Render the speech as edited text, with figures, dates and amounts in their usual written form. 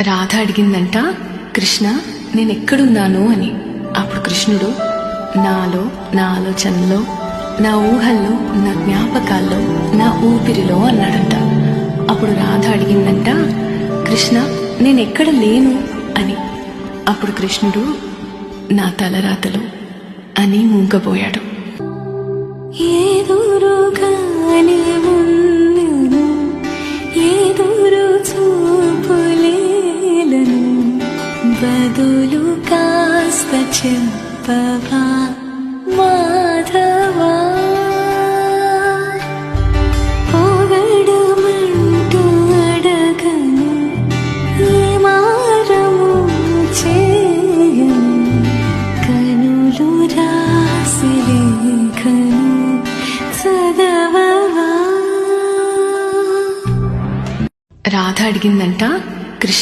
రాధ అడిగిందంట, కృష్ణ నేనెక్కడున్నాను అని. అప్పుడు కృష్ణుడు, నాలో, నా ఆలోచనలో, నా ఊహల్లో, నా జ్ఞాపకాల్లో, నా ఊపిరిలో అన్నాడంట. అప్పుడు రాధ అడిగిందంట, కృష్ణ నేనెక్కడ లేను అని. అప్పుడు కృష్ణుడు, నా తలరాతలో అని మూగపోయాడు. ఎదురుగానే ఉన్నను, ఎదురు చూపులేలను, బదులు కాస్త చెప్పవా మాధవా. పొగడమంటూ అడగను, ఏ మారము చేయను, కనులు రాసి లేఖను చదవవా. రాధ అడిగిందంట, కృష్ణ